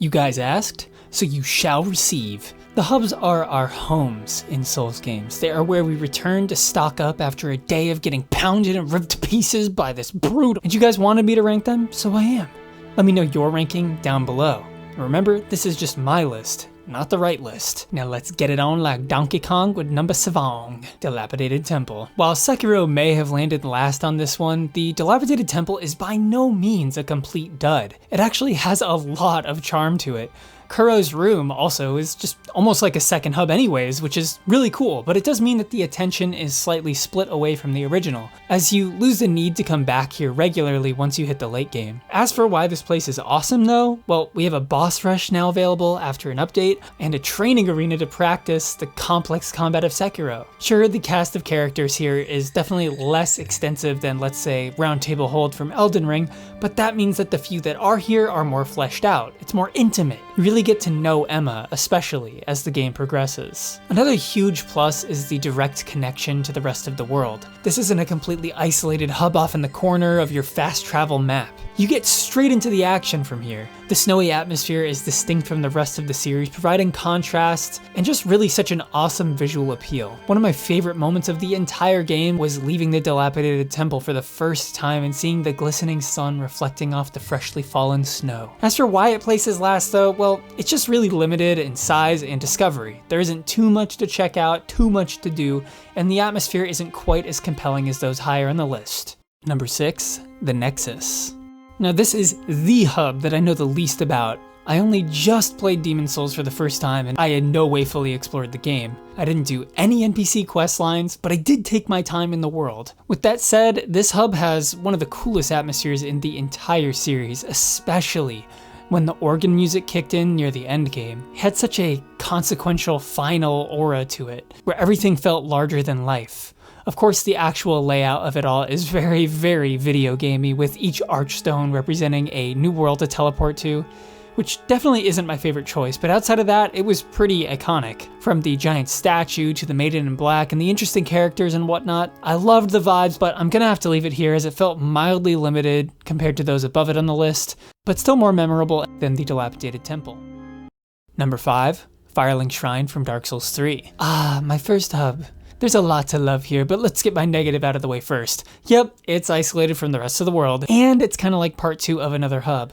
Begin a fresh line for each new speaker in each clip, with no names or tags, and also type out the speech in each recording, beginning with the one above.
You guys asked, so you shall receive. The hubs are our homes in Souls games. They are where we return to stock up after a day of getting pounded and ripped to pieces by this brute. And you guys wanted me to rank them, so I am. Let me know your ranking down below. Remember, this is just my list, not the right list. Now let's get it on like Donkey Kong with number 7, Dilapidated Temple. While Sekiro may have landed last on this one, the Dilapidated Temple is by no means a complete dud. It actually has a lot of charm to it. Kuro's room also is just almost like a second hub anyways, which is really cool, but it does mean that the attention is slightly split away from the original, as you lose the need to come back here regularly once you hit the late game. As for why this place is awesome though, well, we have a boss rush now available after an update, and a training arena to practice the complex combat of Sekiro. Sure, the cast of characters here is definitely less extensive than, let's say, Round Table Hold from Elden Ring, but that means that the few that are here are more fleshed out. It's more intimate. You really get to know Emma, especially as the game progresses. Another huge plus is the direct connection to the rest of the world. This isn't a completely isolated hub off in the corner of your fast travel map. You get straight into the action from here. The snowy atmosphere is distinct from the rest of the series, providing contrast and just really such an awesome visual appeal. One of my favorite moments of the entire game was leaving the Dilapidated Temple for the first time and seeing the glistening sun reflecting off the freshly fallen snow. As for why it places last though, well, it's just really limited in size and discovery. There isn't too much to check out, too much to do, and the atmosphere isn't quite as compelling as those higher on the list. Number 6, the Nexus. Now this is the hub that I know the least about. I only just played Demon's Souls for the first time and I in no way fully explored the game. I didn't do any NPC quest lines, but I did take my time in the world. With that said, this hub has one of the coolest atmospheres in the entire series, especially when the organ music kicked in near the end game. It had such a consequential final aura to it, where everything felt larger than life. Of course, the actual layout of it all is very, very video gamey, with each archstone representing a new world to teleport to, which definitely isn't my favorite choice, but outside of that, it was pretty iconic. From the giant statue to the Maiden in Black and the interesting characters and whatnot, I loved the vibes, but I'm gonna have to leave it here as it felt mildly limited compared to those above it on the list, but still more memorable than the Dilapidated Temple. Number 5, Firelink Shrine from Dark Souls 3. My first hub. There's a lot to love here, but let's get my negative out of the way first. Yep, it's isolated from the rest of the world, and it's kind of like part 2 of another hub.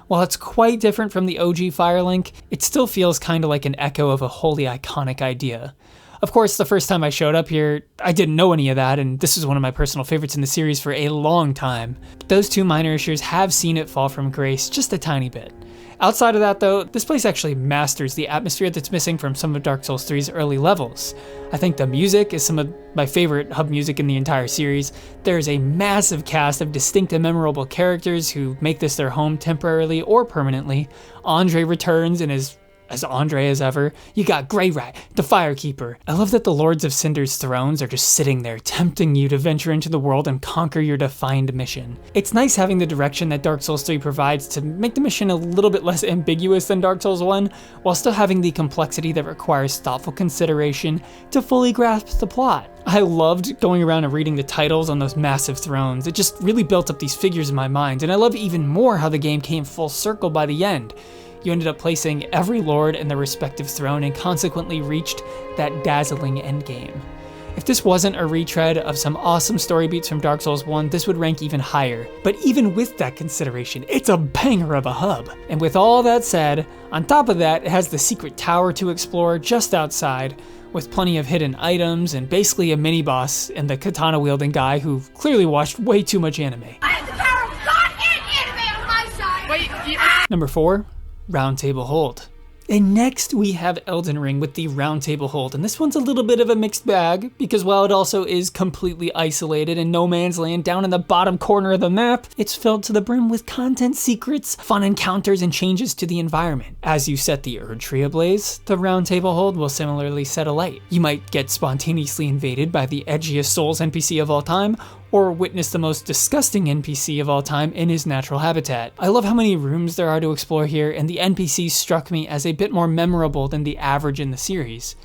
While it's quite different from the OG Firelink, it still feels kind of like an echo of a wholly iconic idea. Of course, the first time I showed up here, I didn't know any of that, and this is one of my personal favorites in the series for a long time. But those two minor issues have seen it fall from grace just a tiny bit. Outside of that though, this place actually masters the atmosphere that's missing from some of Dark Souls 3's early levels. I think the music is some of my favorite hub music in the entire series. There's a massive cast of distinct and memorable characters who make this their home temporarily or permanently. Andre returns and is as Andre as ever. You got Grey Rat, the Firekeeper. I love that the Lords of Cinder's thrones are just sitting there, tempting you to venture into the world and conquer your defined mission. It's nice having the direction that Dark Souls 3 provides to make the mission a little bit less ambiguous than Dark Souls 1, while still having the complexity that requires thoughtful consideration to fully grasp the plot. I loved going around and reading the titles on those massive thrones. It just really built up these figures in my mind, and I love even more how the game came full circle by the end. You ended up placing every lord in their respective throne and consequently reached that dazzling endgame. If this wasn't a retread of some awesome story beats from Dark Souls 1, this would rank even higher. But even with that consideration, it's a banger of a hub. And with all that said, on top of that, it has the secret tower to explore just outside, with plenty of hidden items and basically a mini-boss in the katana-wielding guy who clearly watched way too much anime.
I have the power of God and anime on my side!
Wait, Number 4, Round Table Hold. And next we have Elden Ring with the Round Table Hold, and this one's a little bit of a mixed bag, because while it also is completely isolated in no man's land down in the bottom corner of the map, it's filled to the brim with content secrets, fun encounters, and changes to the environment. As you set the Erd Tree ablaze, the Round Table Hold will similarly set alight. You might get spontaneously invaded by the edgiest Souls NPC of all time, or witness the most disgusting NPC of all time in his natural habitat. I love how many rooms there are to explore here, and the NPCs struck me as a bit more memorable than the average in the series.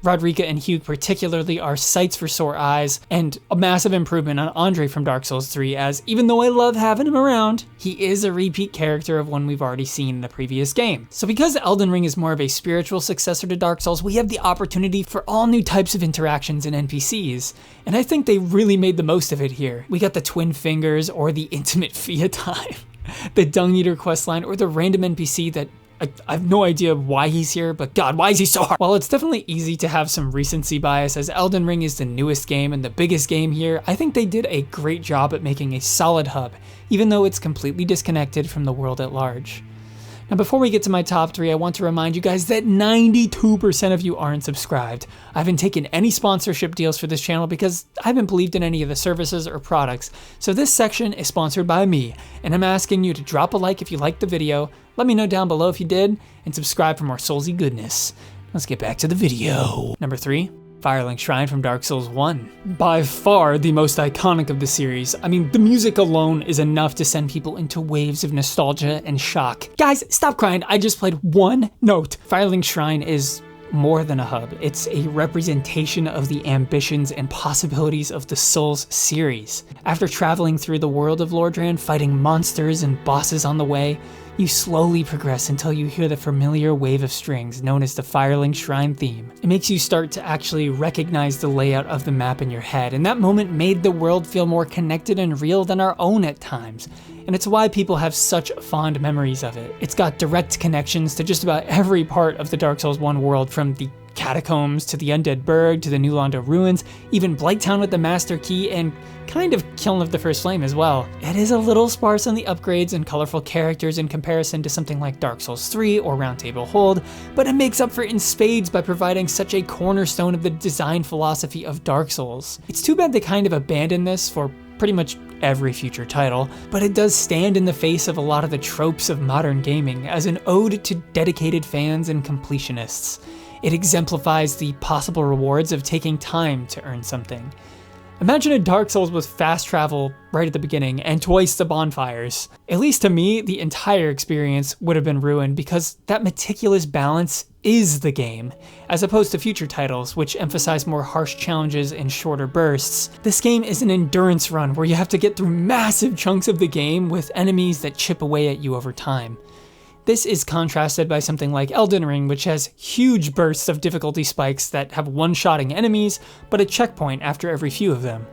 Rodrika and Hugh particularly are sights for sore eyes, and a massive improvement on Andre from Dark Souls 3, as even though I love having him around, he is a repeat character of one we've already seen in the previous game. So because Elden Ring is more of a spiritual successor to Dark Souls, we have the opportunity for all new types of interactions and NPCs, and I think they really made the most of it here. We got the Twin Fingers, or the Intimate Fia time, the Dung Eater questline, or the random NPC that I have no idea why he's here, but God, why is he so hard? While it's definitely easy to have some recency bias, as Elden Ring is the newest game and the biggest game here, I think they did a great job at making a solid hub, even though it's completely disconnected from the world at large. Now, before we get to my top 3, I want to remind you guys that 92% of you aren't subscribed. I haven't taken any sponsorship deals for this channel because I haven't believed in any of the services or products, so this section is sponsored by me, and I'm asking you to drop a like if you liked the video, let me know down below if you did, and subscribe for more Soulsy goodness. Let's get back to the video. Number 3. Firelink Shrine from Dark Souls 1. By far the most iconic of the series. I mean, the music alone is enough to send people into waves of nostalgia and shock. Guys, stop crying, I just played one note. Firelink Shrine is more than a hub. It's a representation of the ambitions and possibilities of the Souls series. After traveling through the world of Lordran, fighting monsters and bosses on the way, you slowly progress until you hear the familiar wave of strings known as the Firelink Shrine theme. It makes you start to actually recognize the layout of the map in your head, and that moment made the world feel more connected and real than our own at times. And it's why people have such fond memories of it. It's got direct connections to just about every part of the Dark Souls 1 world, from the catacombs to the Undead Burg to the New Londo ruins, even Blighttown with the Master Key, and kind of Kiln of the First Flame as well. It is a little sparse on the upgrades and colorful characters in comparison to something like Dark Souls 3 or Round Table Hold, but it makes up for it in spades by providing such a cornerstone of the design philosophy of Dark Souls. It's too bad they kind of abandoned this for pretty much every future title, but it does stand in the face of a lot of the tropes of modern gaming as an ode to dedicated fans and completionists. It exemplifies the possible rewards of taking time to earn something. Imagine a Dark Souls with fast travel right at the beginning and twice the bonfires. At least to me, the entire experience would have been ruined because that meticulous balance is the game. As opposed to future titles, which emphasize more harsh challenges and shorter bursts, this game is an endurance run where you have to get through massive chunks of the game with enemies that chip away at you over time. This is contrasted by something like Elden Ring, which has huge bursts of difficulty spikes that have one-shotting enemies, but a checkpoint after every few of them.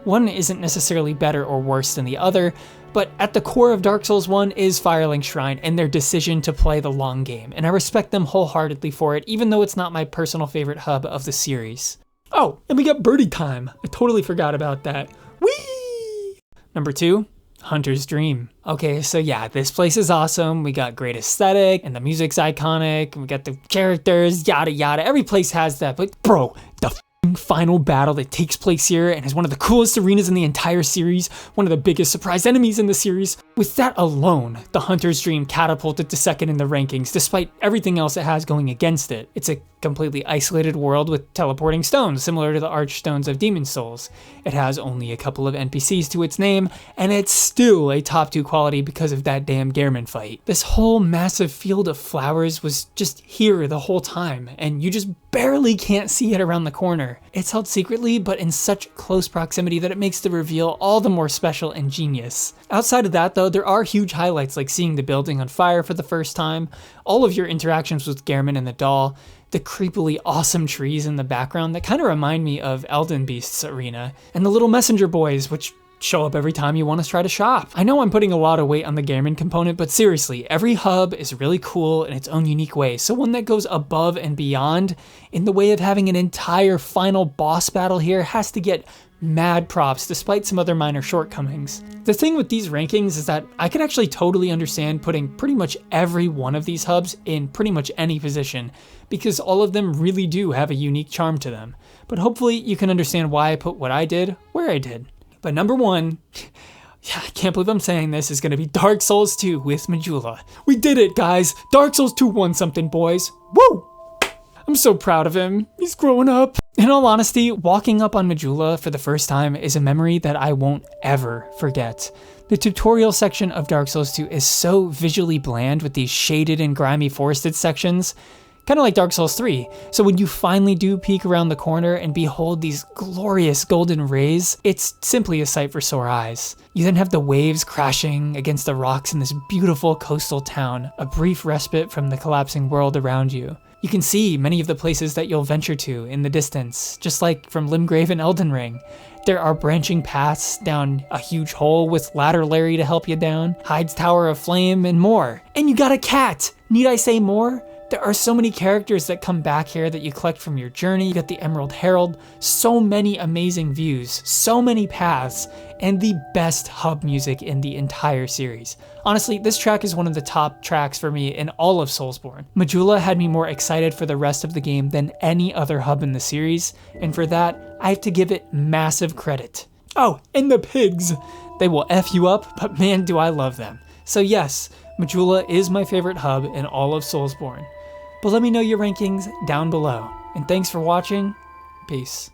One isn't necessarily better or worse than the other, but at the core of Dark Souls 1 is Firelink Shrine and their decision to play the long game, and I respect them wholeheartedly for it, even though it's not my personal favorite hub of the series. Oh, and we got birdie time. I totally forgot about that. Whee! Number 2. Hunter's Dream. Okay, so yeah, this place is awesome. We got great aesthetic, and the music's iconic, and we got the characters, yada yada. Every place has that, but bro, the final battle that takes place here and is one of the coolest arenas in the entire series, one of the biggest surprise enemies in the series. With that alone, the Hunter's Dream catapulted to second in the rankings, despite everything else it has going against it. It's a completely isolated world with teleporting stones, similar to the Archstones of Demon Souls. It has only a couple of NPCs to its name, and it's still a top 2 quality because of that damn Gehrman fight. This whole massive field of flowers was just here the whole time, and you just barely can't see it around the corner. It's held secretly, but in such close proximity that it makes the reveal all the more special and genius. Outside of that though, there are huge highlights like seeing the building on fire for the first time, all of your interactions with Gehrman and the doll, the creepily awesome trees in the background that kind of remind me of Elden Beast's arena, and the little messenger boys, which show up every time you want to try to shop. I know I'm putting a lot of weight on the Gehrman component, but seriously, every hub is really cool in its own unique way, so one that goes above and beyond in the way of having an entire final boss battle here has to get mad props despite some other minor shortcomings. The thing with these rankings is that I could actually totally understand putting pretty much every one of these hubs in pretty much any position, because all of them really do have a unique charm to them. But hopefully you can understand why I put what I did where I did. But number 1, yeah, I can't believe I'm saying this, is gonna be Dark Souls 2 with Majula. We did it, guys! Dark Souls 2 won something, boys! Woo! I'm so proud of him. He's growing up. In all honesty, walking up on Majula for the first time is a memory that I won't ever forget. The tutorial section of Dark Souls 2 is so visually bland with these shaded and grimy forested sections. kind of like Dark Souls 3. So when you finally do peek around the corner and behold these glorious golden rays, it's simply a sight for sore eyes. You then have the waves crashing against the rocks in this beautiful coastal town, a brief respite from the collapsing world around you. You can see many of the places that you'll venture to in the distance, just like from Limgrave and Elden Ring. There are branching paths down a huge hole with Ladder Larry to help you down, Hyde's Tower of Flame, and more. And you got a cat! Need I say more? There are so many characters that come back here that you collect from your journey. You got the Emerald Herald, so many amazing views, so many paths, and the best hub music in the entire series. Honestly, this track is one of the top tracks for me in all of Soulsborne. Majula had me more excited for the rest of the game than any other hub in the series, and for that, I have to give it massive credit. Oh, and the pigs! They will F you up, but man do I love them. So yes, Majula is my favorite hub in all of Soulsborne. But let me know your rankings down below. And thanks for watching. Peace.